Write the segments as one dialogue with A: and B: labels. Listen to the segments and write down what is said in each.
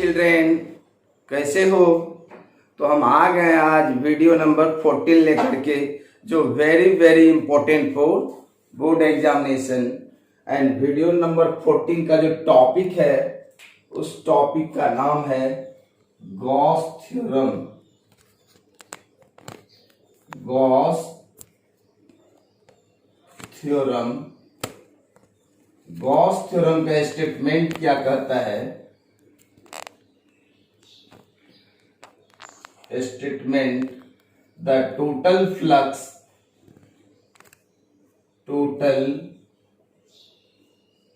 A: Children, कैसे हो। तो हम आ गए आज वीडियो नंबर 14 लेकर के, जो very very important for board examination. And video number 14 का जो टॉपिक है, उस टॉपिक का नाम है Gauss theorem. Gauss theorem. Gauss theorem का स्टेटमेंट क्या कहता है? Statement: the total flux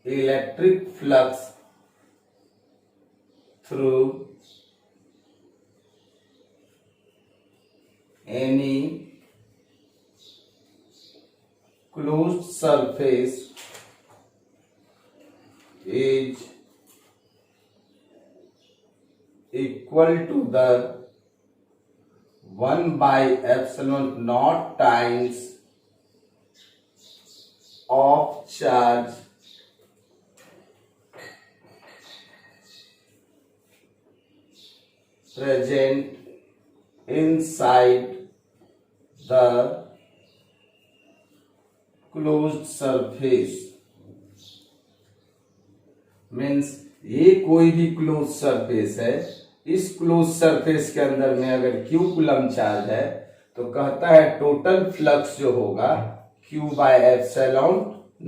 A: electric flux through any closed surface is equal to the 1 by epsilon naught times of charge present inside the closed surface। Means ये कोई भी close surface है, इस close surface के अंदर में अगर Q कूलम चार्ज है तो कहता है टोटल फ्लक्स जो होगा Q बाय एप्सिलॉन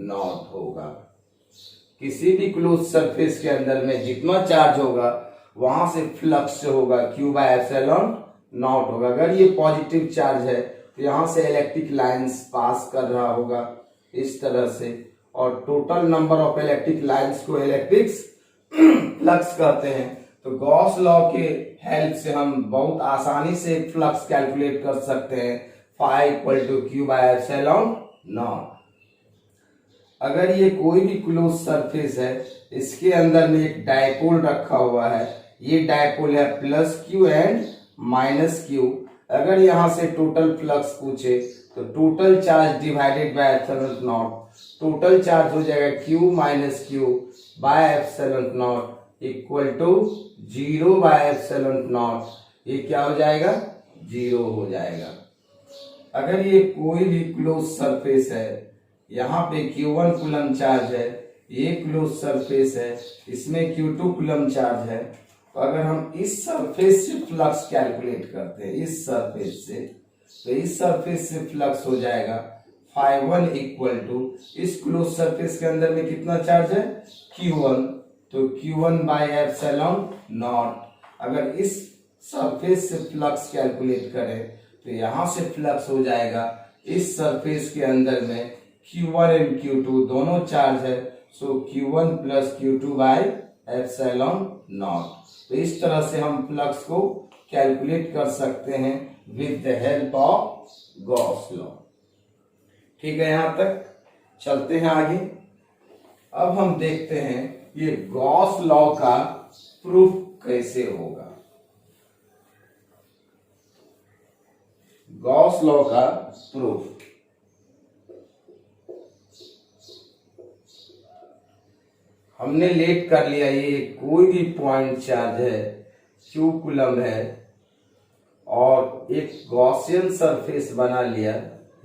A: नॉट होगा। किसी भी क्लोज सरफेस के अंदर में जितना चार्ज होगा वहां से फ्लक्स जो होगा Q बाय एप्सिलॉन नॉट होगा। अगर ये पॉजिटिव चार्ज है तो यहां से इलेक्ट्रिक लाइंस पास कर रहा होगा इस तरह से, और total number of electric lines को इलेक्ट्रिक फ्लक्स कहते हैं। तो गॉस लॉ के हेल्प से हम बहुत आसानी से फ्लक्स कैलकुलेट कर सकते हैं, phi equal to Q by epsilon naught. अगर ये कोई भी क्लोज सरफेस है, इसके अंदर में एक डायपोल रखा हुआ है, ये डायपोल है plus Q and minus Q। अगर यहां से टोटल फ्लक्स पूछे तो total charge divided by epsilon naught, total charge हो जाएगा Q minus Q by epsilon naught equal to 0 by epsilon naught. ये क्या हो जाएगा? 0 हो जाएगा। अगर ये कोई भी क्लोज सरफेस है, यहाँ पे Q1 कूलम चार्ज है, ये क्लोज सरफेस है, इसमें Q2 कूलम चार्ज है, तो अगर हम इस सरफेस से फ्लक्स कैलकुलेट करते हैं, इस सरफेस से, तो इस सरफेस से फ्लक्स हो जाएगा φ1 इक्वल टू, इस क्लोज सरफेस के अंदर में कितना चार्ज है? Q1, तो Q1 बाय एप्सिलॉन नॉट। अगर इस सरफेस से फ्लक्स कैलकुलेट करें तो यहां से फ्लक्स हो जाएगा इस सरफेस के अंदर में Q1 एंड Q2 दोनों चार्ज है, सो Q1 plus Q2 bye epsilon naught. तो इस तरह से हम फ्लक्स को कैलकुलेट कर सकते हैं with the help of Gauss law. ठीक है, यहां तक चलते हैं आगे। अब हम देखते हैं ये गॉस लॉ का प्रूफ कैसे होगा। गॉस लॉ का प्रूफ: हमने लेट कर लिया, ये कोई भी पॉइंट चार्ज है, Q कूलम है, और एक गॉसियन सरफेस बना लिया।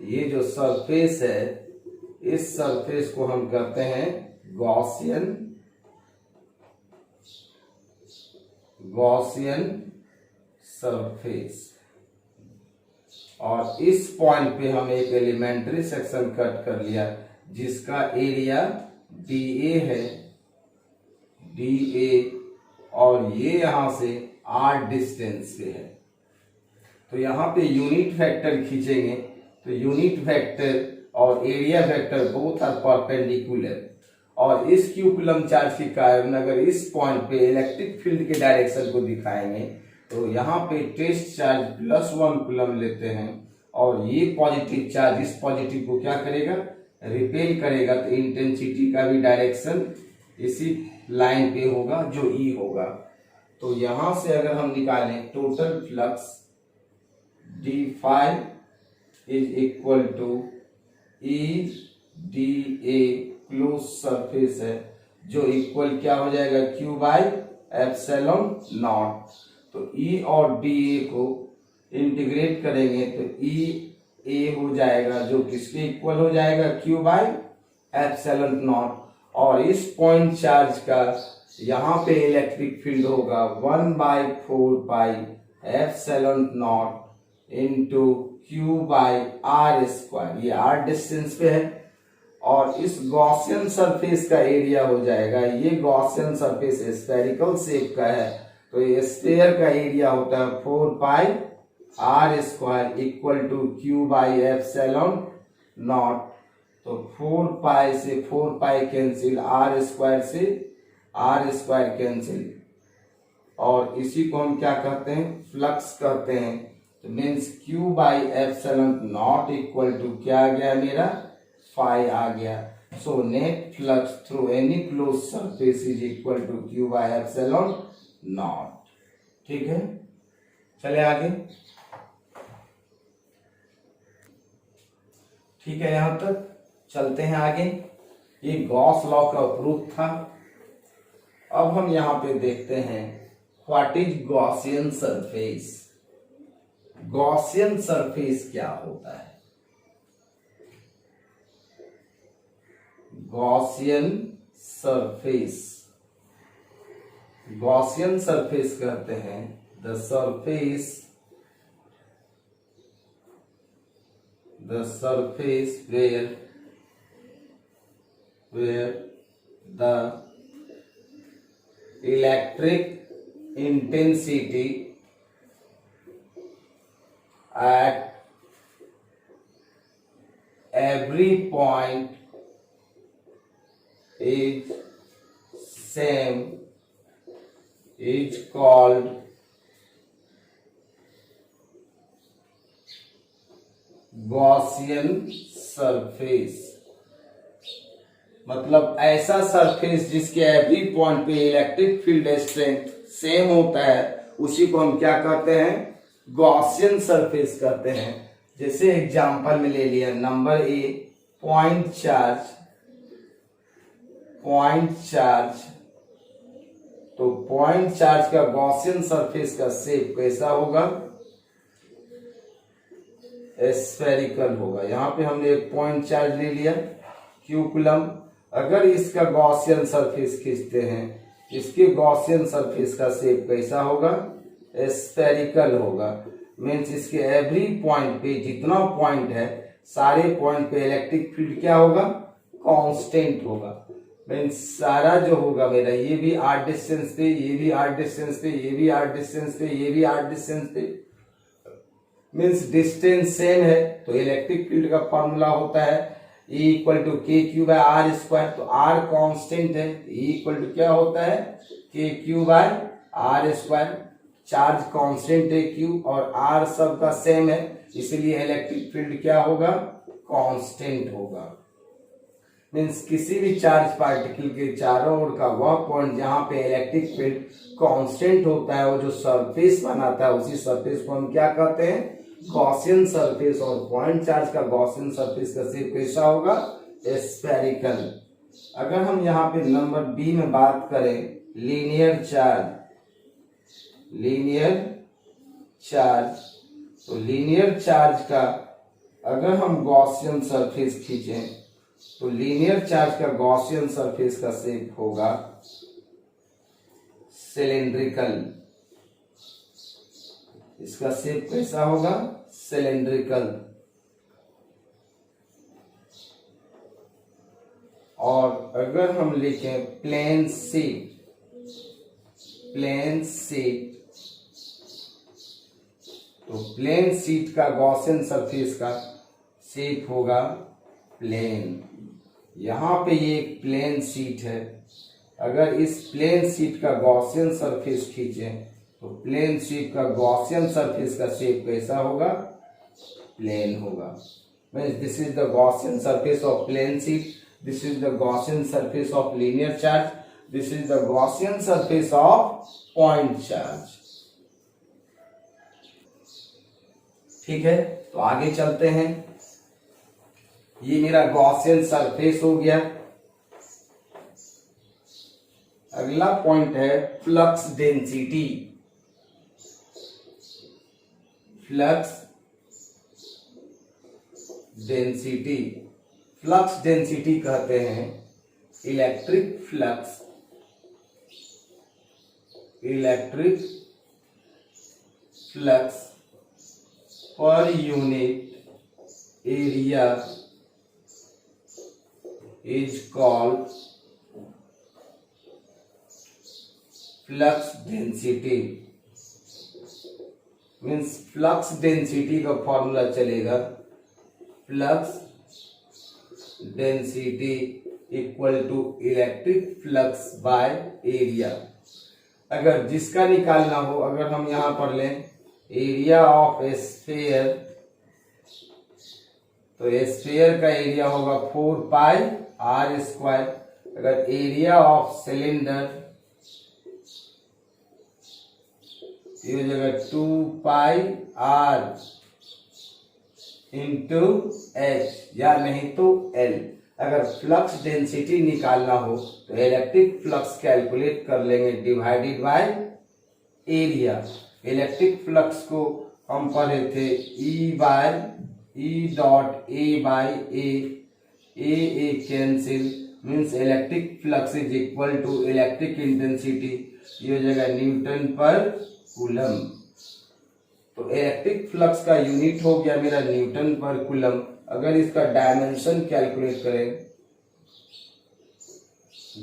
A: ये जो सरफेस है, इस सरफेस को हम कहते हैं गॉसियन सरफेस, और इस पॉइंट पे हम एक एलिमेंट्री सेक्शन कट कर लिया जिसका एरिया DA है, DA, और ये यहां से R डिस्टेंस पे है। तो यहाँ पे यूनिट वेक्टर खींचेंगे तो यूनिट वेक्टर और area vector both are perpendicular, और इस Q कूलम चार्ज के कारण अगर इस पॉइंट पे इलेक्ट्रिक फील्ड के डायरेक्शन को दिखाएंगे तो यहाँ पे टेस्ट चार्ज +1 कूलम लेते हैं, और ये पॉजिटिव चार्ज इस पॉजिटिव को क्या करेगा? रिपेल करेगा। तो इंटेंसिटी का भी डायरेक्शन इसी लाइन पे होगा जो E होगा। तो यहां से अगर हम निकालें total flux d5 is equal to EDA close surface है, जो इक्वल क्या हो जाएगा? Q by epsilon naught. तो ई और डी ए को इंटीग्रेट करेंगे तो ई ए हो जाएगा जो किसके इक्वल हो जाएगा, क्यू बाय एप्सिलॉन नॉट। और इस पॉइंट चार्ज का यहाँ पे इलेक्ट्रिक फील्ड होगा 1/4 epsilon naught into Q by R square. ये आर डिस्टेंस पे है और इस गॉसियन सरफेस का एरिया हो जाएगा, ये गॉसियन सरफेस स्फेरिकल शेप का है तो ये स्फीयर का एरिया होता है 4 R square equal to Q by epsilon naught. तो 4 से 4 कैंसिल, आर स्क्वायर से आर स्क्वायर कैंसिल, और इसी को हम क्या कहते हैं, फ्लक्स कहते हैं। तो means Q by epsilon naught equal to क्या आ गया मेरा, फाई आ गया। So net flux through any close surface is equal to Q by epsilon naught. ठीक है, चले आगे। ठीक है, यहां तक चलते हैं आगे। ये गॉस लॉ का प्रूफ था। अब हम यहां पे देखते हैं what is Gaussian surface. Gaussian surface क्या होता है? गॉसियन सरफेस, गॉसियन सरफेस कहते हैं the surface where the electric intensity at every point is same is called Gaussian surface. मतलब ऐसा सरफेस जिसके एवरी पॉइंट पे इलेक्ट्रिक फील्ड स्ट्रेंथ सेम होता है उसी को हम क्या कहते हैं, गॉसियन सरफेस कहते हैं। जैसे एग्जांपल में ले लिया नंबर ए, पॉइंट चार्ज। तो पॉइंट चार्ज का गॉसियन सरफेस का शेप कैसा होगा, स्फेरिकल होगा। यहां पे हमने एक पॉइंट चार्ज ले लिया क्यू कूलम। अगर इसका गॉसियन सरफेस खींचते हैं, इसके गॉसियन सरफेस का शेप कैसा होगा, स्फेरिकल होगा। मीन्स इसके एवरी पॉइंट पे जितना पॉइंट है सारे पॉइंट पे इलेक्ट्रिक फील्ड क्या होगा, कांस्टेंट होगा। मीन्स सारा जो होगा मेरा, ये भी आर डिस्टेंस पे, ये भी आर डिस्टेंस पे, ये भी आर डिस्टेंस पे, ये भी आर डिस्टेंस पे, मीन्स डिस्टेंस सेम है। तो इलेक्ट्रिक फील्ड का फॉर्मूला होता है E equal to K Q by R square. तो आर कांस्टेंट है, E इक्वल टू क्या होता है, K Q by R square. Charge constant है क्यू और आर सबका सेम है, इसलिए इलेक्ट्रिक फील्ड क्या होगा, कांस्टेंट होगा। मीन्स किसी भी चार्ज पार्टिकल के चारों ओर का वह पॉइंट जहां पे इलेक्ट्रिक फील्ड कांस्टेंट होता है, वो जो सरफेस बनाता है उसी सरफेस को हम क्या कहते हैं, गॉसियन सरफेस। और पॉइंट चार्ज का गॉसियन सरफेस का शेप कैसा होगा, स्फेरिकल। अगर हम यहाँ पे नंबर बी में बात करें, लीनियर चार्ज, तो लीनियर चार्ज का अगर हम गॉसियन सरफेस खींचें तो लीनियर चार्ज का गॉसियन सरफेस का शेप होगा सिलेंड्रिकल। इसका शेप कैसा होगा, सिलेंड्रिकल। और अगर हम लिखें प्लेन शीट, तो प्लेन शीट का गॉसियन सरफेस का शेप होगा प्लेन। यहां पे ये एक प्लेन शीट है, अगर इस प्लेन शीट का गॉसियन सरफेस खींचें तो प्लेन शीट का गॉसियन सरफेस का शेप कैसा होगा, प्लेन होगा। Means this is the Gaussian surface of plane sheet, this is the Gaussian surface of linear charge, this is the Gaussian surface of point charge. ठीक है, तो आगे चलते हैं। ये मेरा गॉसियन सरफेस हो गया। अगला पॉइंट है flux density. Flux density, flux density कहते हैं electric flux, electric flux per unit area is called flux density. Means flux density का फॉर्मूला चलेगा flux density equal to electric flux by area. अगर जिसका निकालना हो, अगर हम यहां पर लें एरिया ऑफ ए स्फीयर, तो स्फीयर का एरिया होगा 4 पाई आर स्क्वायर। अगर एरिया ऑफ सिलेंडर ये हो जाएगा 2 पाई आर इंटू एच या नहीं तो एल। अगर फ्लक्स डेंसिटी निकालना हो तो इलेक्ट्रिक फ्लक्स कैलकुलेट कर लेंगे divided by area. Electric flux को हम पढ़े थे E dot A by A cancel, means electric flux is equal to electric intensity, ये हो जाएगा न्यूटन पर कूलम। तो इलेक्ट्रिक फ्लक्स का यूनिट हो गया मेरा न्यूटन पर कूलम। अगर इसका डायमेंशन कैलकुलेट करें,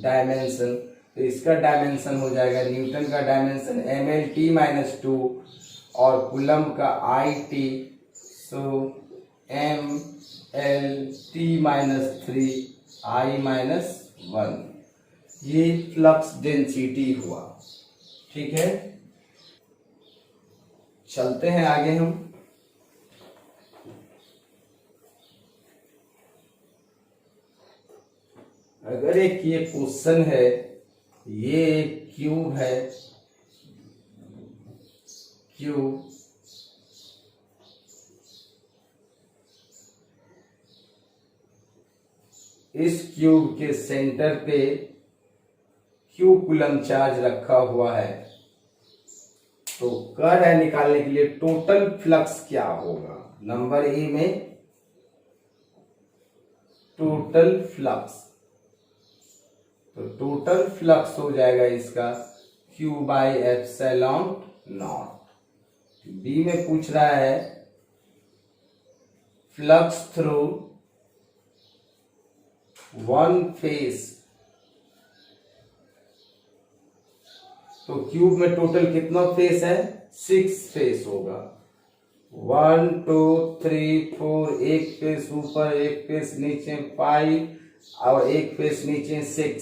A: डायमेंशन, तो इसका डायमेंशन हो जाएगा न्यूटन का डायमेंशन mL/t-2 और कूलम का IT, सो mL/t-3 I-1। ये फ्लक्स डेंसिटी हुआ। ठीक है, चलते हैं आगे हम। अगर एक ये क्वेश्चन है, ये एक क्यूब है, क्यूब इस क्यूब के सेंटर पे क्यू कूलम चार्ज रखा हुआ है, तो कह रहा है निकालने के लिए टोटल फ्लक्स क्या होगा। नंबर ए में टोटल फ्लक्स, तो टोटल फ्लक्स हो जाएगा इसका Q by epsilon naught. B में पूछ रहा है फ्लक्स थ्रू वन फेस, तो क्यूब में टोटल कितना फेस है, 6 फेस होगा। 1 2 3 4, एक फेस ऊपर एक फेस नीचे 5 और एक फेस नीचे 6,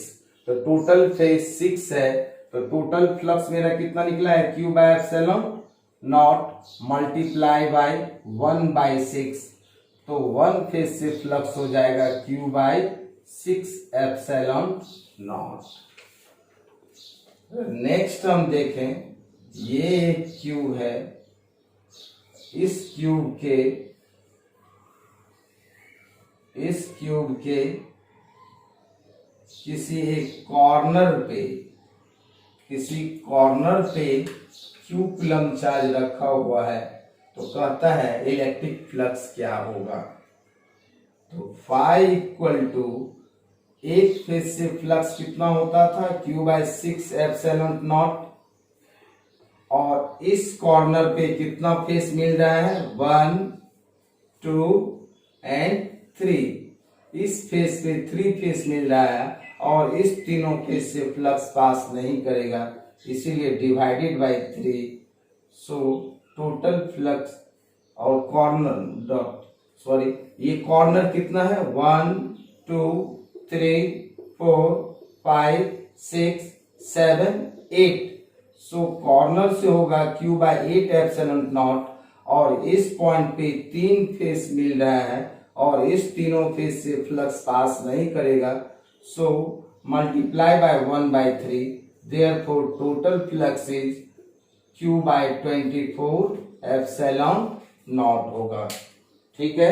A: तो टोटल फेस 6 है। तो टोटल फ्लक्स मेरा कितना निकला है, Q by epsilon naught multiply by 1/6, तो 1 फेस से फ्लक्स हो जाएगा Q by 6 epsilon naught. Next हम देखें, ये एक क्यूब है, इस क्यूब के किसी एक कॉर्नर पे क्यू कूलम चार्ज रखा हुआ है, तो कहता है इलेक्ट्रिक फ्लक्स क्या होगा। तो फाई इक्वल टू एक फेस से फ्लक्स कितना होता था, Q बाय 6 एप्सिलॉन नॉट, और इस कॉर्नर पे कितना फेस मिल रहा है, 1 2 एंड 3, इस फेस पे 3 फेस मिल रहा है और इस तीनों फेस से फ्लक्स पास नहीं करेगा, इसीलिए divided by 3। So total flux और ये कॉर्नर कितना है, 1 2 3 4 5 6 7 8, सो कॉर्नर से होगा Q बाय 8 एप्सिलॉन नॉट, और इस पॉइंट पे 3 फेस मिल रहा है और इस तीनों फेस से फ्लक्स पास नहीं करेगा, so multiply by 1/3, therefore total flux is Q by 24 epsilon not होगा। ठीक है,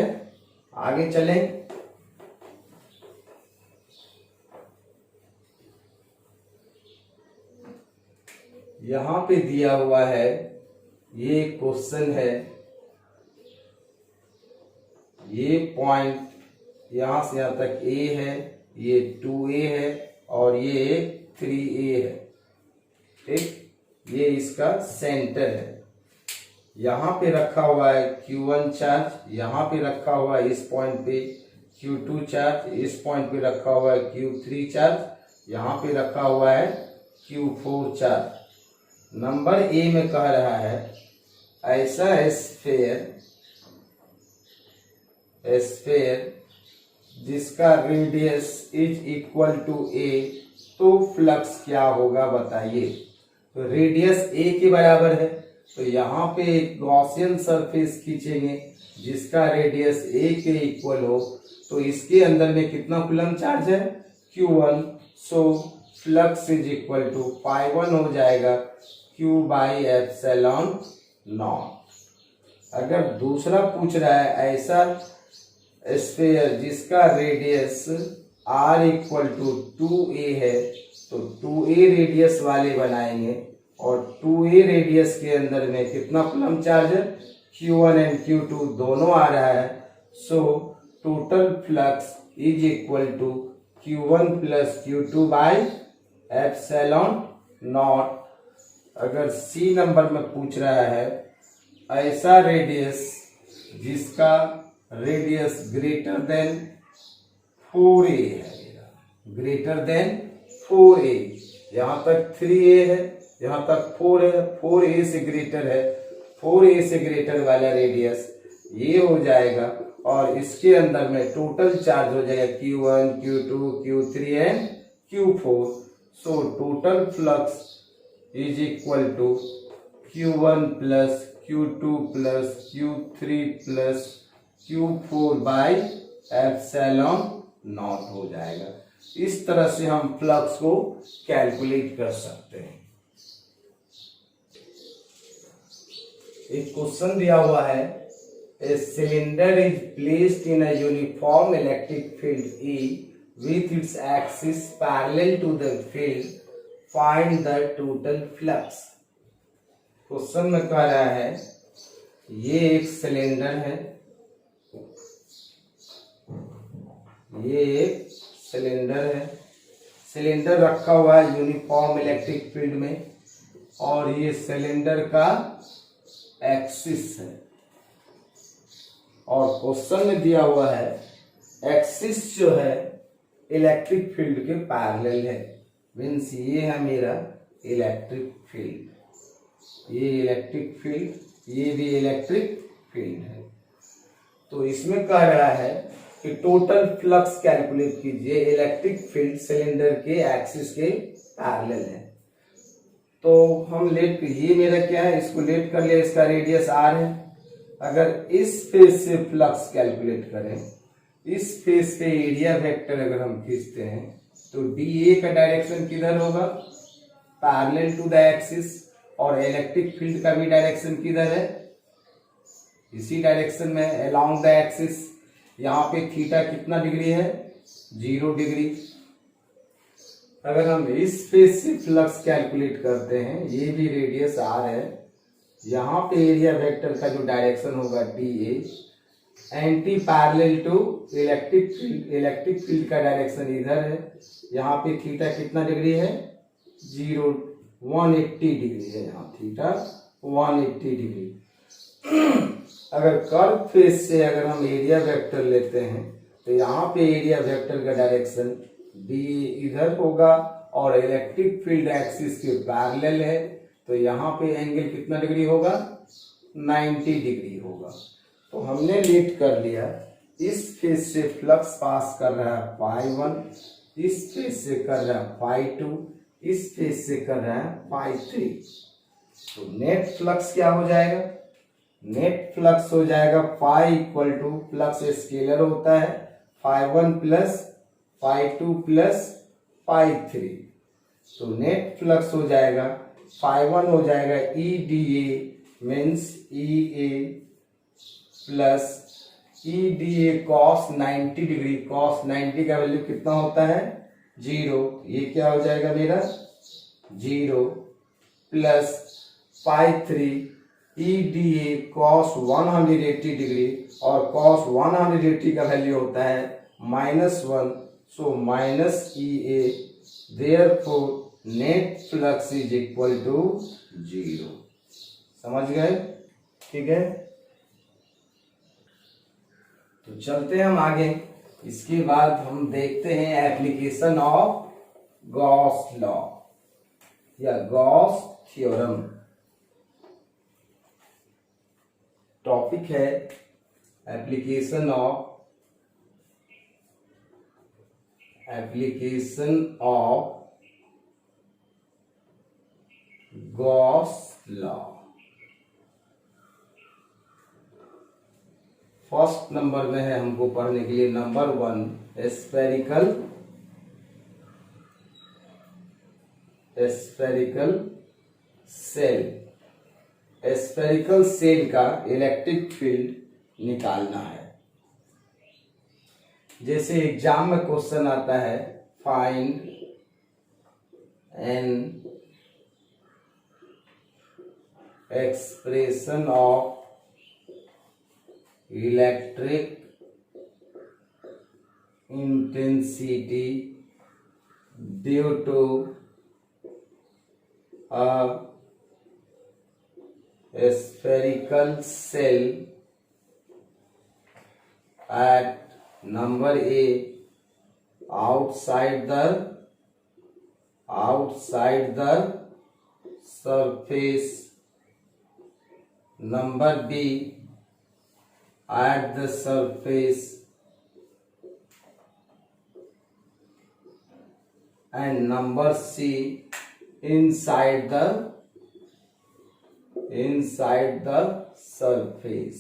A: आगे चलें। यहां पे दिया हुआ है, ये क्वेश्चन है, ये पॉइंट यहां से यहां तक ए है, ये 2a है और ये 3a है। ठीक, ये इसका सेंटर है। यहां पे रखा हुआ है Q1 चार्ज, यहां पे रखा हुआ है इस पॉइंट पे Q2 चार्ज, इस पॉइंट पे रखा हुआ है Q3 चार्ज, यहां पे रखा हुआ है Q4 चार्ज। नंबर ए में कह रहा है ऐसा स्फेयर जिसका रेडियस इज इक्वल टू ए, तो फ्लक्स क्या होगा बताइए। तो रेडियस ए के बराबर है, तो यहाँ पे एक गॉसियन सरफेस खींचेंगे जिसका रेडियस ए के इक्वल हो, तो इसके अंदर में कितना कूलम चार्ज है, Q1। So flux is equal to Φ1 हो जाएगा Q बाई एप्सिलॉन नॉट। अगर दूसरा पूछ रहा है ऐसा स्फीयर जिसका radius r equal to 2a है, तो 2a रेडियस वाले बनाएंगे और 2a रेडियस के अंदर में कितना कूलम चार्ज है, Q1 एंड Q2 दोनों आ रहा है। So total flux is equal to Q1 plus Q2 by epsilon naught. अगर सी नंबर में पूछ रहा है ऐसा रेडियस जिसका रेडियस ग्रेटर देन 4a है, ग्रेटर देन 4a, यहां तक 3a है, यहां तक 4 है, 4a से ग्रेटर है, 4a से ग्रेटर वाला रेडियस ये हो जाएगा और इसके अंदर में टोटल चार्ज हो जाएगा Q1, Q2, Q3 and Q4। So total flux is equal to Q1 plus Q2 plus Q3 plus Q4 by epsilon naught हो जाएगा। इस तरह से हम फ्लक्स को कैलकुलेट कर सकते हैं। एक क्वेश्चन दिया हुआ है, a cylinder is placed in a uniform electric field E with its axis parallel to the field, find the total flux। Question में कह रहा है ये एक सिलेंडर है, ये एक सिलेंडर है, सिलेंडर रखा हुआ है यूनिफॉर्म इलेक्ट्रिक फील्ड में और ये सिलेंडर का एक्सिस है और क्वेश्चन में दिया हुआ है एक्सिस जो है इलेक्ट्रिक फील्ड के पैरेलल है। मीन्स ये है मेरा इलेक्ट्रिक फील्ड, ये इलेक्ट्रिक फील्ड, ये भी इलेक्ट्रिक फील्ड है। तो इसमें कह रहा है कि टोटल फ्लक्स कैलकुलेट कीजिए, इलेक्ट्रिक फील्ड सिलेंडर के एक्सिस के पैरेलल है। तो हम लेट, ये मेरा क्या है, इसको लेट कर लिया, इसका रेडियस r है। अगर इस फेज से फ्लक्स कैलकुलेट करें, इस फेज पे एरिया वेक्टर अगर हम खींचते हैं तो dA का डायरेक्शन किधर होगा, पैरेलल टू द एक्सिस, और इलेक्ट्रिक फील्ड का भी डायरेक्शन किधर है, इसी डायरेक्शन में अलोंग द एक्सिस। यहाँ पे थीटा कितना डिग्री है, 0 डिग्री। अगर हम इस फेज से फ्लक्स कैलकुलेट करते हैं, ये भी रेडियस r है, यहाँ पे एरिया वेक्टर का जो डायरेक्शन होगा dA, anti parallel to electric field, electric field का डायरेक्शन इधर है, यहाँ पे थीटा कितना डिग्री है, 180 डिग्री है, यहाँ थीटा 180 डिग्री। अगर कर्व फेज से अगर हम एरिया वेक्टर लेते हैं तो यहाँ पे एरिया वेक्टर का डायरेक्शन डी इधर होगा और इलेक्ट्रिक फील्ड एक्सिस के पैरेलल है, तो यहाँ पे एंगल कितना डिग्री होगा, 90 डिग्री होगा। तो हमने लेट कर लिया, इस फेज से फ्लक्स पास कर रहा है Φ1, इस फेज से कर रहा है Φ2, इस फेज से कर रहा है Φ3। तो नेट फ्लक्स क्या हो जाएगा, नेट फ्लक्स हो जाएगा Φ इक्वल टू, फ्लक्स स्केलर होता है, Φ1 प्लस Φ2 प्लस Φ3। तो नेट फ्लक्स हो जाएगा, Φ1 हो जाएगा EDA means EA plus EDA cos 90 degree, cos 90 का वैल्यू कितना होता है, 0। ये क्या हो जाएगा मेरा 0 plus pi 3 E D A cos 180 degree, और कॉस 180 का वैल्यू होता है -1, so minus E A, therefore net flux is equal to 0। समझ गए? ठीक है, तो चलते हैं हम आगे। इसके बाद हम देखते हैं एप्लीकेशन ऑफ गॉस लॉ या गॉस थ्योरम। टॉपिक है application of Gauss law. First number में है हमको पढ़ने के लिए number 1 spherical shell. Spherical shell का इलेक्ट्रिक फील्ड निकालना है। जैसे एग्जाम में क्वेश्चन आता है, find an expression of electric intensity due to a spherical cell at number A outside the surface, number B at the surface, and number C inside the surface.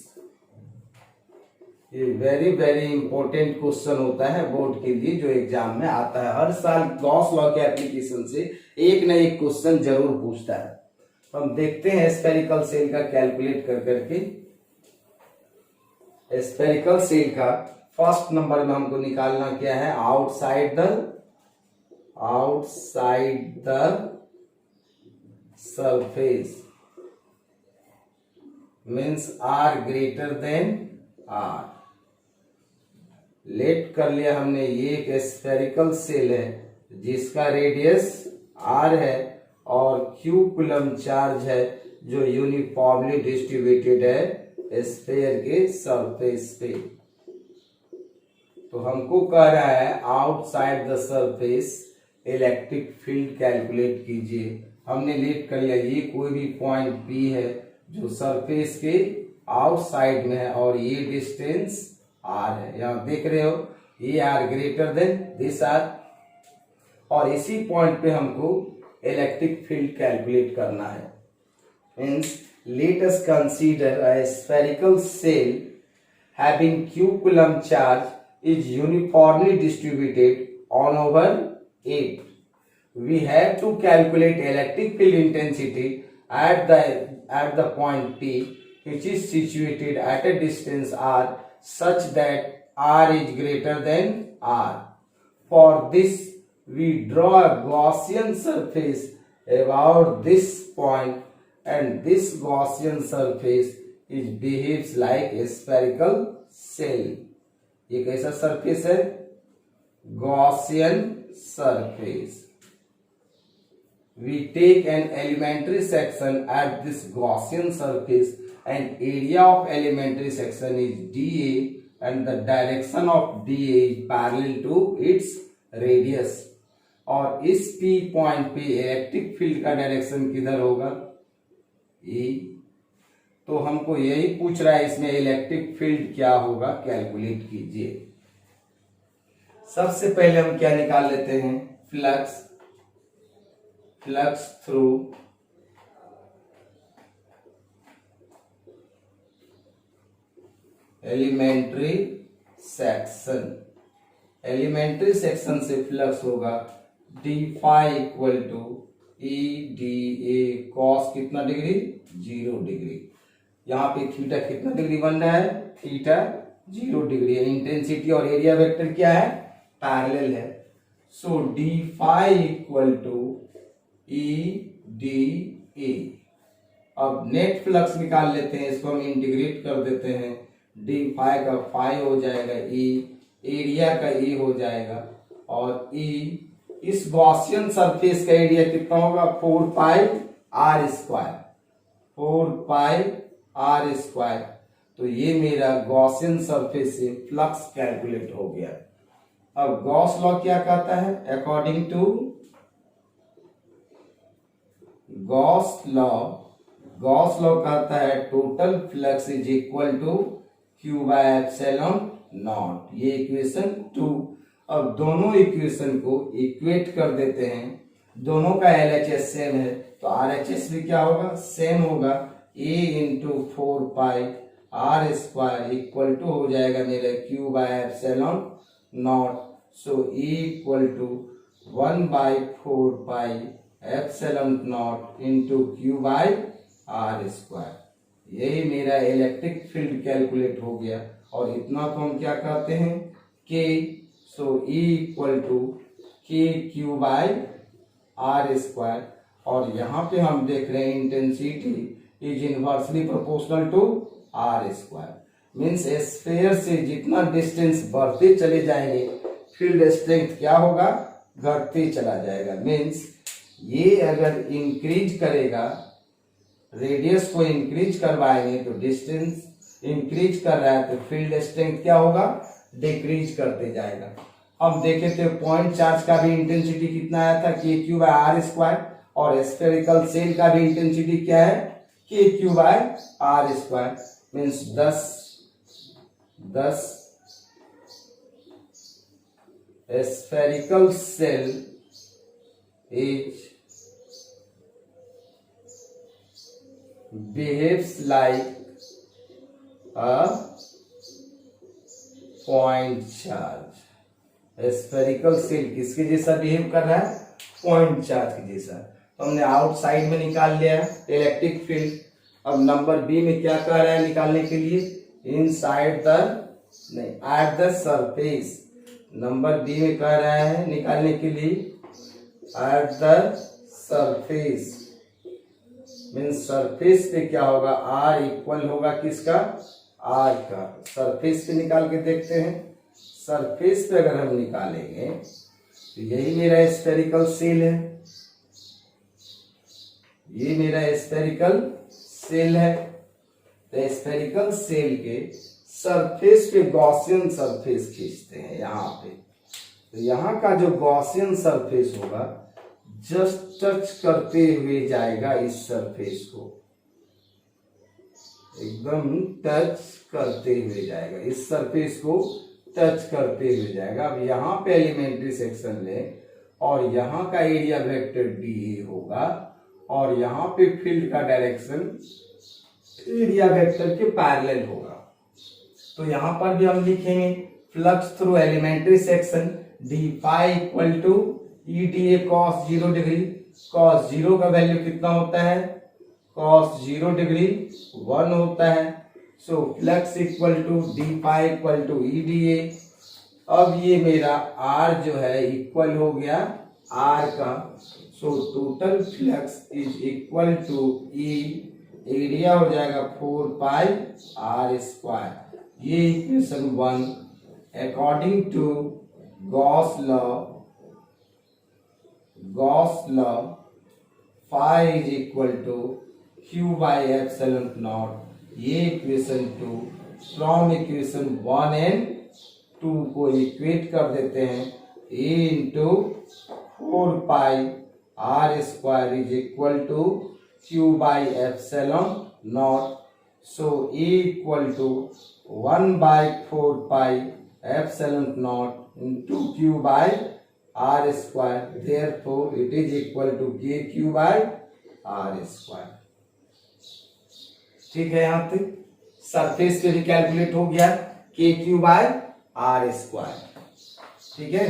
A: ये very very important question होता है board के लिए, जो exam में आता है। हर साल गॉस लॉ के एप्लीकेशन से एक न एक क्वेश्चन जरूर पूछता है। तो हम देखते हैं स्फेरिकल सेल का कैलकुलेट कर करके। स्फेरिकल सेल का फर्स्ट नंबर में हमको निकालना क्या है, outside the surface means R greater than R। Let कर लिया हमने, ये एक स्फेरिकल सेल है जिसका रेडियस R है और Q कूलम चार्ज है जो यूनिफॉर्मली डिस्ट्रीब्यूटेड है स्फीयर के सरफेस पे। तो हमको कह रहा है outside the surface electric field calculate कीजिए। हमने लेट कर लिया, ये कोई भी पॉइंट P है जो सरफेस के आउटसाइड में है और ये डिस्टेंस R है। यहां देख रहे हो, ये R greater then this R, और इसी पॉइंट पे हमको इलेक्ट्रिक फील्ड कैलकुलेट करना है। Means let us consider a spherical shell having Q coulomb charge is uniformly distributed on over A। We have to calculate electric field intensity at the point P, which is situated at a distance R such that R is greater than R. For this, we draw a Gaussian surface about this point, and this Gaussian surface behaves like a spherical cell. ये कैसा surface है? Gaussian surface. We take an elementary section at this Gaussian surface, and area of elementary section is dA, and the direction of dA is parallel to its radius. और इस P point पे electric field का direction किधर होगा? E। तो हमको यही पूछ रहा है, इसमें इलेक्ट्रिक फील्ड क्या होगा कैलकुलेट कीजिए। सबसे पहले हम क्या निकाल लेते हैं, फ्लक्स थ्रू एलिमेंट्री सेक्शन से फ्लक्स होगा D phi equal to E D A cos कितना डिग्री, 0 डिग्री। यहाँ पे थीटा कितना डिग्री बन रहा है, थीटा 0 डिग्री। इंटेंसिटी और एरिया वेक्टर क्या है, पैरेलल है। So d phi equal to E D A. अब नेट फ्लक्स निकाल लेते हैं, इसको हम इंटीग्रेट कर देते हैं। डी फाई का फाई हो जाएगा ई, एरिया का ई हो जाएगा, और ई इस गॉसियन सरफेस का एरिया कितना होगा 4 pi R square, 4 pi R square. तो ये मेरा गॉसियन सरफेस से फ्लक्स कैलकुलेट हो गया। अब गॉस लॉ क्या कहता है? अकॉर्डिंग टू गॉस लॉ कहता है total flux is equal to Q by epsilon naught. ये इक्वेशन 2। अब दोनों इक्वेशन को इक्वेट कर देते हैं, दोनों का LHS सेम है, तो RHS भी क्या होगा? सेम होगा। A into 4 pi R square equal to हो जाएगा मेरा Q by epsilon naught. So E equal to 1 by 4 pi epsilon naught into Q by R square. यही मेरा इलेक्ट्रिक फील्ड कैलकुलेट हो गया। और इतना को हम क्या कहते हैं? K। So E equal to K Q by R square. और यहाँ पे हम देख रहे हैं intensity is inversely proportional to R square. Means sphere से जितना डिस्टेंस बढ़ते चले जाएंगे फील्ड स्ट्रेंथ क्या होगा? घटते चला जाएगा। मीन्स ये अगर इंक्रीज करेगा, रेडियस को इंक्रीज करवाएंगे तो डिस्टेंस इंक्रीज कर रहा है, तो फील्ड स्ट्रेंथ क्या होगा? डिक्रीज करते जाएगा। हम देखे थे पॉइंट चार्ज का भी इंटेंसिटी कितना आया था? K Q by R square. और स्फेरिकल सेल का भी इंटेंसिटी क्या है? K Q by R square. Means 10 spherical cell is behaves like a point charge। Spherical shell किसके जैसा बिहेव कर रहा है? पॉइंट चार्ज के जैसा। तो हमने आउटसाइड में निकाल लिया इलेक्ट्रिक फील्ड। अब नंबर बी में क्या कह रहा है निकालने के लिए? इनसाइड द नहीं at the surface. Number B में कह रहा है निकालने के लिए at the surface. Means surface पे क्या होगा? आर इक्वल होगा किसका? आर का। सरफेस पे निकाल के देखते हैं। सरफेस पे अगर हम निकालेंगे तो यही मेरा स्फेरिकल सेल है, ये मेरा स्फेरिकल सेल है। तो स्फेरिकल सेल के सरफेस पे गॉसियन सरफेस खींचते हैं यहाँ पे। तो यहाँ का जो गॉसियन सरफेस होगा जस्ट टच करते हुए जाएगा इस सरफेस को, एकदम टच करते हुए जाएगा, इस सरफेस को टच करते हुए जाएगा। अब यहाँ पे एलिमेंट्री सेक्शन ले और यहाँ का एरिया वेक्टर DA होगा और यहाँ पे फील्ड का डायरेक्शन एरिया वेक्टर के पैरेलल होगा। तो यहाँ पर भी हम लिखेंगे flux through elementary section D phi equal to ETA cos 0 degree. cos 0 का वैल्यू कितना होता है? cos 0 डिग्री 1 होता है। So flux equal to D phi equal to EDA। अब ये मेरा R जो है इक्वल हो गया R का। So total flux is equal to E, area हो जाएगा 4 पाई R स्क्वायर। ये equation 1 according to Gauss law phi is equal to Q by epsilon naught. ये इक्वेशन 2 फ्रॉम इक्वेशन 1 एंड 2 को इक्वेट कर देते हैं। A into 4 pi R square is equal to Q by epsilon naught. So E equal to 1 by 4 pi epsilon naught into Q by R square. Therefore it is equal to KQ by R square. ठीक है, यहाँ पे surface पे भी calculate हो गया KQ bye R square. ठीक है,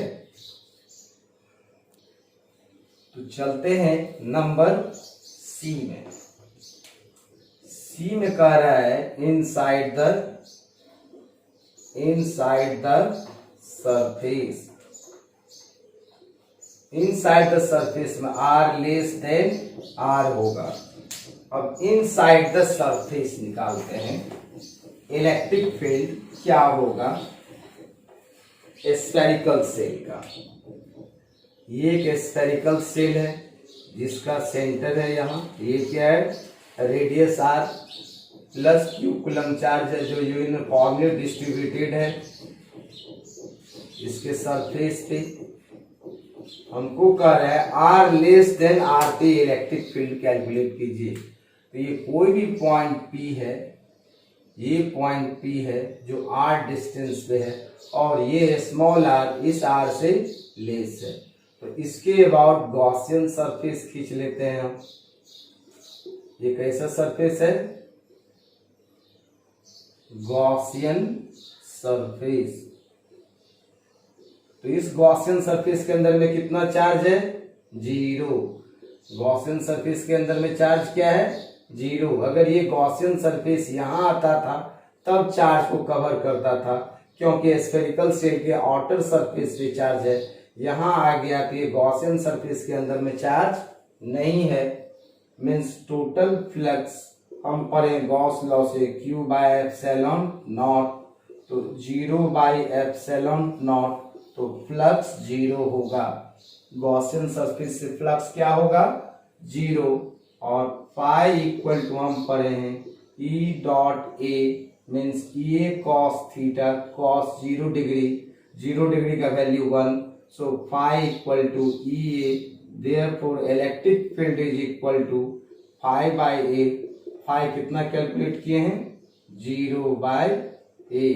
A: तो चलते हैं नंबर C में। C में कह रहा है inside the surface, inside the surface में आर लेस देन आर होगा। अब इनसाइड द सरफेस निकालते हैं, इलेक्ट्रिक फील्ड क्या होगा स्फेरिकल सेल का। ये एक स्फेरिकल सेल है जिसका सेंटर है यहाँ, ये क्या है radius R plus Q coulomb charge है जो यूनिफॉर्मली डिस्ट्रीब्यूटेड है इसके सरफेस पे। हमको कह रहा है आर लेस देन आर पे इलेक्ट्रिक फील्ड कैलकुलेट कीजिए। तो ये कोई भी पॉइंट पी है, ये पॉइंट पी है जो आर डिस्टेंस पे है और ये स्मॉल आर इस आर से लेस है। तो इसके अबाउट गॉसियन सरफेस खींच लेते हैं हम। ये कैसा सरफेस है गॉसियन सरफेस। तो इस गॉसियन सरफेस के अंदर में कितना चार्ज है 0। गॉसियन सरफेस के अंदर में चार्ज क्या है 0। अगर ये गॉसियन सरफेस यहां आता था तब चार्ज को कवर करता था, क्योंकि स्फेरिकल सेल के आउटर सरफेस पे चार्ज है। यहां आ गया तो ये गॉसियन सरफेस के अंदर में चार्ज नहीं है। मीन्स टोटल फ्लक्स हम पढ़े गॉस लॉ से Q बाय एप्सिलॉन नॉट, तो 0 बाय एप्सिलॉन नॉट, तो फ्लक्स 0 होगा। गॉसियन सरफेस से फ्लक्स क्या होगा 0। और फाई इक्वल टू हम पढ़े हैं E dot A means A cos theta, cos 0 degree, 0 degree का value 1, so phi equal to E A. Therefore electric field is equal to phi by A. Phi कितना calculate किए हैं 0 bye ए।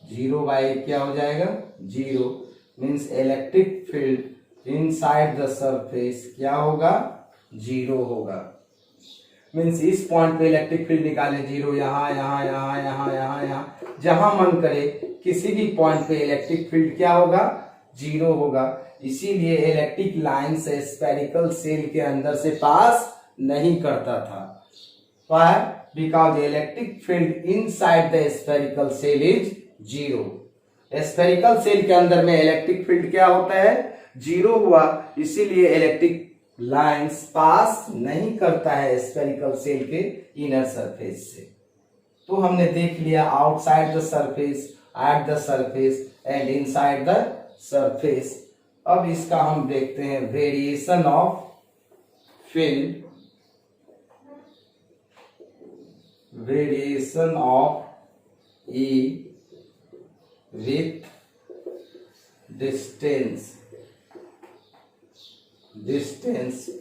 A: 0 bye क्या हो जाएगा 0। Means electric field inside the surface क्या होगा 0 होगा। मीन्स इस पॉइंट पे इलेक्ट्रिक फील्ड निकाले 0, यहाँ यहाँ यहाँ यहाँ यहाँ यहाँ जहां मन करे किसी भी पॉइंट पे इलेक्ट्रिक फील्ड क्या होगा 0 होगा। इसीलिए इलेक्ट्रिक लाइन से स्फेरिकल सेल के अंदर से पास नहीं करता था। Why? Because electric field inside the spherical cell is 0. Spherical shell के अंदर में इलेक्ट्रिक फील्ड क्या होता है 0 हुआ, इसीलिए इलेक्ट्रिक लाइंस पास नहीं करता है स्फेरिकल सेल के इनर सरफेस से। तो हमने देख लिया outside the surface, eight the surface and inside the surface. अब इसका हम देखते हैं variation of field, variation of E with distance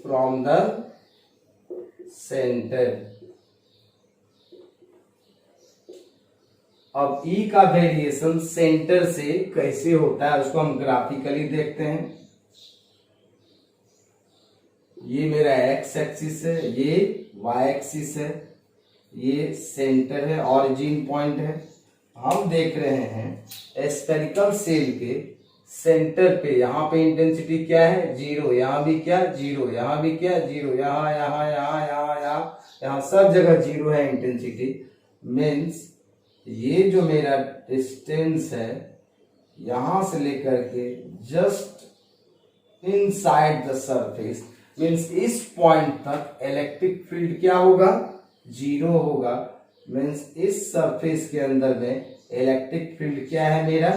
A: from the center। अब E का वेरिएशन सेंटर से कैसे होता है उसको हम ग्राफिकली देखते हैं। ये मेरा एक्स एक्सिस है, ये वाई एक्सिस है, ये सेंटर है, ऑरिजिन पॉइंट है। हम देख रहे हैं स्फेरिकल सेल के सेंटर पे, यहाँ पे इंटेंसिटी क्या है 0, यहाँ भी क्या 0, यहाँ भी क्या 0, यहाँ यहाँ यहाँ यहाँ यहाँ यहाँ सब जगह 0 है इंटेंसिटी। मीन्स ये जो मेरा डिस्टेंस है यहां से लेकर के just inside the surface, means इस पॉइंट तक इलेक्ट्रिक फील्ड क्या होगा 0 होगा। मीन्स इस सरफेस के अंदर में इलेक्ट्रिक फील्ड क्या है मेरा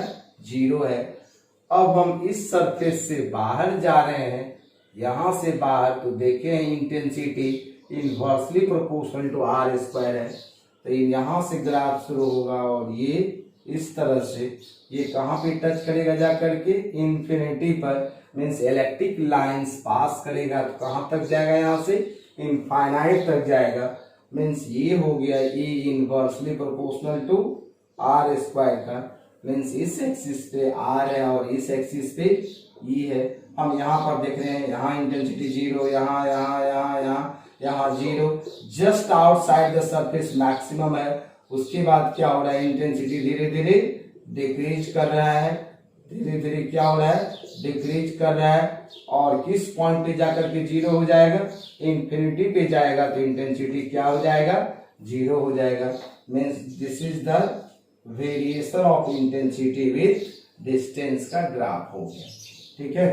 A: 0 है। अब हम इस सरफेस से बाहर जा रहे हैं, यहां से बाहर, तो देखें intensity inversely proportional to R square है। तो यहां से ग्राफ शुरू होगा और ये इस तरह से ये कहां पे टच करेगा जा करके इन्फिनिटी पर। मीन्स इलेक्ट्रिक लाइंस पास करेगा तो कहां तक जाएगा यहाँ से इनफाइनाइट तक जाएगा। मीन्स ये हो गया E inversely proportional to R square का। मीन्स इस एक्सिस पे R है और इस एक्सिस पे E है। हम यहाँ पर देख रहे हैं यहाँ इंटेंसिटी 0, यहाँ यहाँ यहाँ यहाँ यहाँ 0, just outside the surface maximum है। उसके बाद क्या हो रहा है इंटेंसिटी धीरे धीरे डिक्रीज कर रहा है, धीरे धीरे क्या हो रहा है डिक्रीज कर रहा है। और किस पॉइंट पे जाकर के 0 हो जाएगा इंफिनिटी पे जाएगा तो इंटेंसिटी क्या हो जाएगा 0 हो जाएगा। Means this is the variation of intensity with distance का ग्राफ हो गया। ठीक है।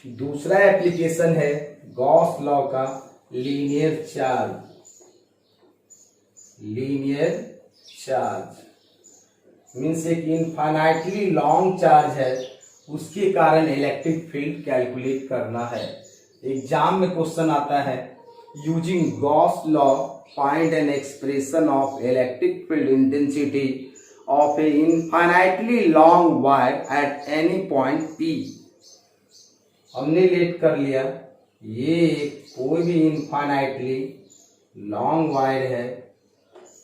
A: दूसरा एप्लीकेशन है गॉस लॉ का linear charge. Linear charge means एक इनफाइनाइटली लॉन्ग चार्ज है, उसके कारण इलेक्ट्रिक फील्ड कैलकुलेट करना है। एग्जाम में क्वेश्चन आता है using Gauss law find an expression of electric field intensity of A infinitely long wire at any point P. हमने लेट कर लिया, ये कोई भी इनफाइनाइटली लॉन्ग वायर है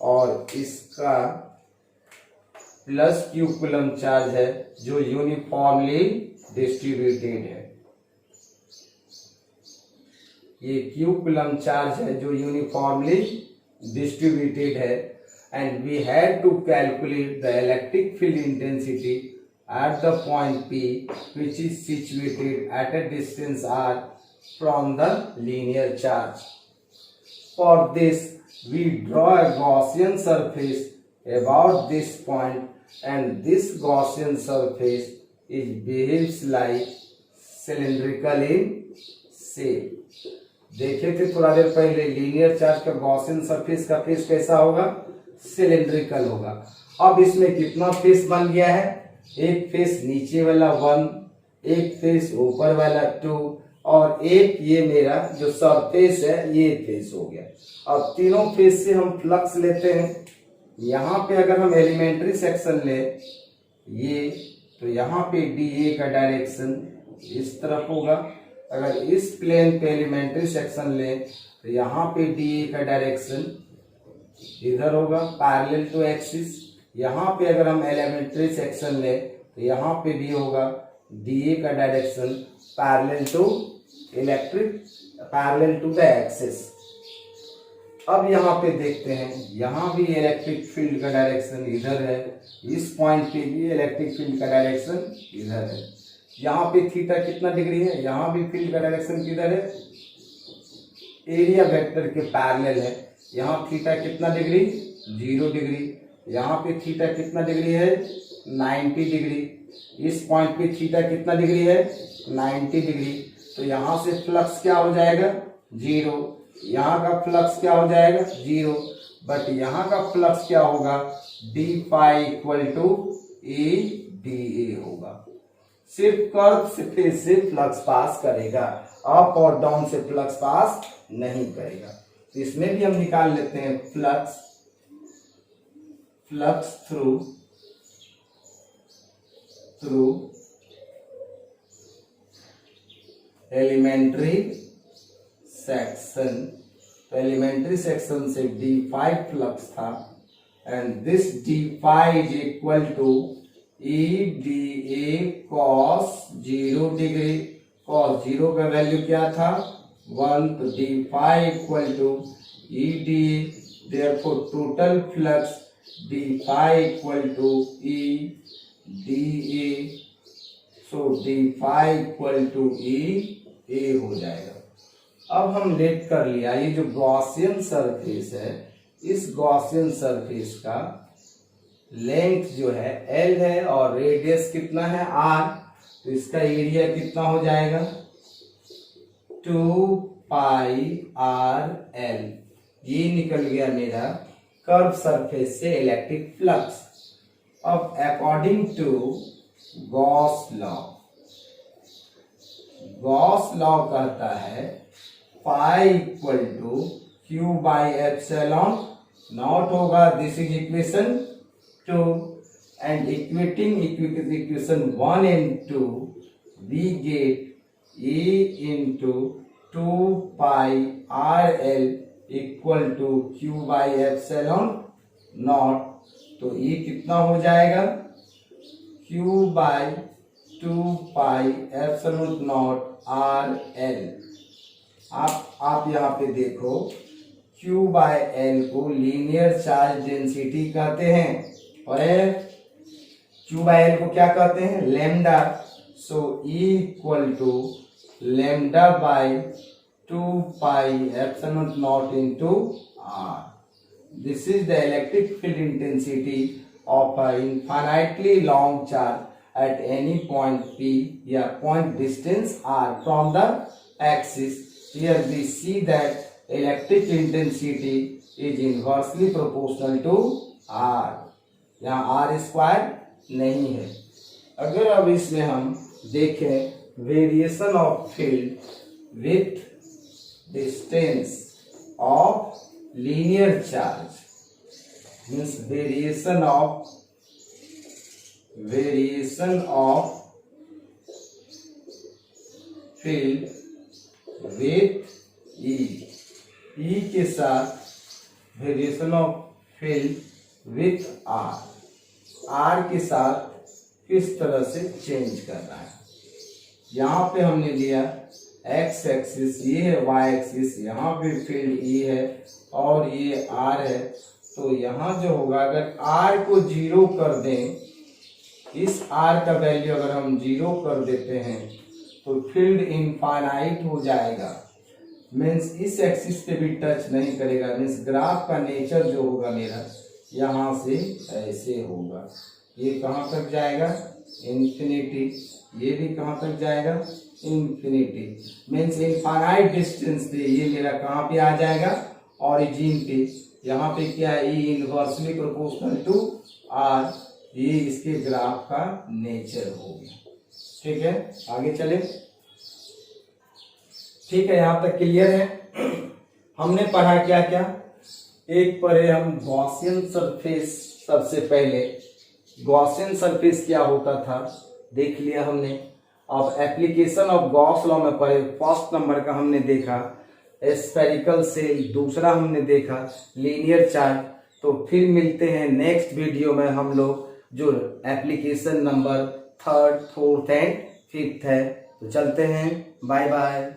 A: और इसका प्लस क्यू कूलम चार्ज है जो यूनिफॉर्मली डिस्ट्रीब्यूटेड है। ये क्यू कूलम चार्ज है जो यूनिफॉर्मली डिस्ट्रीब्यूटेड है and we had to calculate the electric field intensity at the point P which is situated at a distance r from the linear charge. For this we draw a Gaussian surface about this point and this Gaussian surface is behaves like cylindrical in shape. देखे थे थोड़ा देर पहले linear charge का Gaussian surface का face कैसा होगा, cylindrical होगा। अब इसमें कितना फेस बन गया है, एक फेस नीचे वाला 1, एक फेस ऊपर वाला 2 और एक ये मेरा जो सरफेस है ये फेस हो गया। अब तीनों फेस से हम फ्लक्स लेते हैं। यहाँ पे अगर हम एलिमेंट्री सेक्शन ले ये, तो यहाँ पे DA का डायरेक्शन इस तरफ होगा। अगर इस प्लेन पे एलिमेंट्री सेक्शन ले तो यहाँ पे DA का डायरेक्शन इधर होगा पैरेलल टू एक्सिस। यहाँ पे अगर हम एलिमेंट्री सेक्शन ले तो यहाँ पे भी होगा DA का direction parallel to the axis. अब यहाँ पे देखते हैं, यहाँ भी इलेक्ट्रिक फील्ड का डायरेक्शन इधर है, इस पॉइंट पे भी इलेक्ट्रिक फील्ड का डायरेक्शन इधर है। यहाँ पे थीटा कितना डिग्री है, यहाँ भी फील्ड का डायरेक्शन किधर है, एरिया वेक्टर के पैरेलल है। यहाँ थीटा कितना डिग्री, 0 डिग्री। यहाँ पे थीटा कितना डिग्री है, 90 डिग्री। इस पॉइंट पे थीटा कितना डिग्री है, 90 डिग्री। तो यहाँ से फ्लक्स क्या हो जाएगा, 0। यहाँ का फ्लक्स क्या हो जाएगा, 0। बट यहाँ का फ्लक्स क्या होगा, D phi equal to A D A होगा। सिर्फ कर्व से फेस से फ्लक्स पास करेगा, अप और डाउन से फ्लक्स पास नहीं करेगा। तो इसमें भी हम निकाल लेते हैं फ्लक्स थ्रू एलिमेंट्री सेक्शन। तो एलिमेंट्री सेक्शन से d5 फ्लक्स था and this d5 is equal to EDA cos 0 degree. cos 0 का वैल्यू क्या था, 1। तो d5 equal to EDA, therefore total flux d5 equal to EDA, so d5 equal to EA हो जाएगा। अब हम लेट कर लिया, ये जो गॉसियन सरफेस है, इस गॉसियन सरफेस का लेंथ जो है L है और रेडियस कितना है R। तो इसका एरिया कितना हो जाएगा, 2 पाई RL। ये निकल गया मेरा कर्व सरफेस से इलेक्ट्रिक फ्लक्स। अब अकॉर्डिंग टू गॉस लॉ कहता है pi equal to Q by epsilon not होगा, this is equation 2 and equation 1 and 2 we get A into 2 pi RL equal to Q by epsilon naught. तो ये कितना हो जाएगा, Q by 2 pi epsilon naught RL। आप यहाँ पे देखो Q बाई L को लीनियर चार्ज डेंसिटी कहते हैं और Q बाई L को क्या कहते हैं, lambda. So E equal to lambda by 2 pi epsilon naught into R. This is the electric field intensity of an infinitely long charge at any point P या point distance R from the axis. Here we see that electric intensity is inversely proportional to R. यहाँ R square नहीं है। अगर अब इसमें हम देखें variation of field with distance of linear charge means variation of field with E के साथ variation of field with R के साथ किस तरह से चेंज करना है। यहाँ पे हमने लिया एक्स एक्सिस, ये है वाई एक्सिस, यहाँ पे फील्ड ई है और ये आर है। तो यहाँ जो होगा अगर आर को जीरो कर दें, इस आर का वैल्यू अगर हम जीरो कर देते हैं तो फील्ड इनफाइनाइट हो जाएगा, मीन्स इस एक्सिस पे भी टच नहीं करेगा। मीन्स ग्राफ का नेचर जो होगा मेरा यहाँ से ऐसे होगा। ये कहाँ तक जाएगा? इन्फिनिटी। ये भी कहाँ तक जाएगा? इन्फिनिटी। मीन्स इनफाइनाइट डिस्टेंस पे ये मेरा कहाँ पे आ जाएगा? ओरिजिन पे। यहाँ पे क्या है? ई इनवर्सली प्रोपोर्शनल टू आर। ये इसके ग्राफ का नेचर हो गया। ठीक है, आगे चले। ठीक है, यहाँ तक क्लियर है। हमने पढ़ा क्या क्या? एक पढ़े हम गॉसियन सरफेस। सबसे पहले गॉसियन सरफेस क्या होता था देख लिया हमने। अब एप्लीकेशन ऑफ गॉस लॉ में पढ़े, फर्स्ट नंबर का हमने देखा स्फेरिकल सेल, दूसरा हमने देखा लीनियर चार्ज। तो फिर मिलते हैं नेक्स्ट वीडियो में हम लोग, जो application number 3rd, 4th and 5th है। तो चलते हैं, बाय बाय।